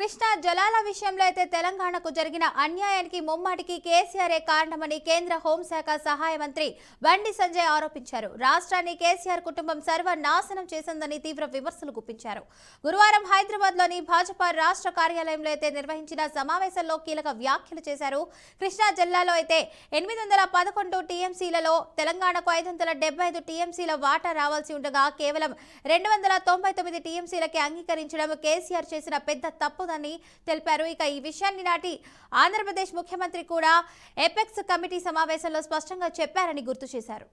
కృష్ణా జలాల విషయంలో అయితే తెలంగాణకు జరిగిన అన్యాయానికి ముమ్మాటికి కేసీఆర్ కారణమని కేంద్ర హోంశాఖ సహాయ మంత్రి బండి సంజయ్ ఆరోపించారు. రాష్ట్రాన్ని కేసీఆర్ కుటుంబం సర్వనాశనం చేసిందని తీవ్ర విమర్శలు గుప్పించారు. గురువారం హైదరాబాద్ లోని భాజపా రాష్ట్ర కార్యాలయంలో అయితే నిర్వహించిన సమావేశంలో కీలక వ్యాఖ్యలు చేశారు. కృష్ణా జిల్లాలో అయితే 811 టీఎంసీలలో తెలంగాణకు 575 టీఎంసీల వాటా రావాల్సి ఉండగా కేవలం 299 టీఎంసీలకే అంగీకరించడం కేసీఆర్ చేసిన పెద్ద తప్పుదని తెలిపారు. ఇక ఈ విషయాన్ని నాటి ఆంధ్రప్రదేశ్ ముఖ్యమంత్రి కూడా ఎపెక్స్ కమిటీ సమావేశంలో స్పష్టంగా చెప్పారని గుర్తు చేశారు.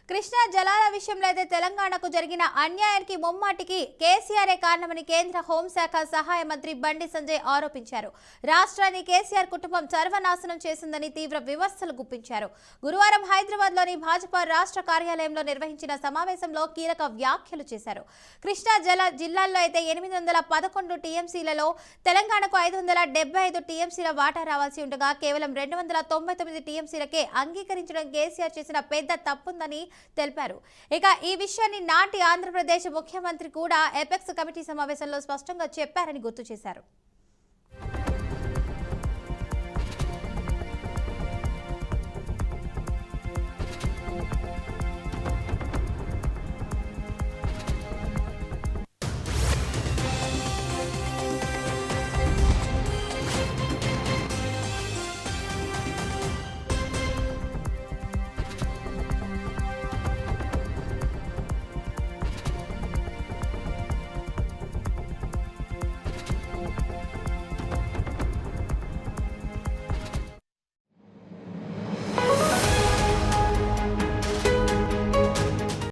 కృష్ణా జలాల విషయంలో అయితే తెలంగాణకు జరిగిన అన్యాయానికి ముమ్మాటికి కేసీఆర్ కారణమని కేంద్ర హోంశాఖ సహాయ మంత్రి బండి సంజయ్ ఆరోపించారు. రాష్ట్రాన్ని కేసీఆర్ కుటుంబం సర్వనాశనం చేసిందని తీవ్ర విమర్శలు గుప్పించారు. గురువారం హైదరాబాద్ లోని భాజపా రాష్ట్ర కార్యాలయంలో నిర్వహించిన సమావేశంలో కీలక వ్యాఖ్యలు చేశారు. కృష్ణా జిల్లాల్లో అయితే 811 టీఎంసీలలో తెలంగాణకు 575 టీఎంసీల వాటా రావాల్సి ఉండగా కేవలం 299 టీఎంసీలకే అంగీకరించడం కేసీఆర్ చేసిన పెద్ద తప్పుందని తెలిపారు. ఇక ఈ విషయాన్ని నాటి ఆంధ్రప్రదేశ్ ముఖ్యమంత్రి కూడా ఎపెక్స్ కమిటీ సమావేశంలో స్పష్టంగా చెప్పారని గుర్తు చేశారు.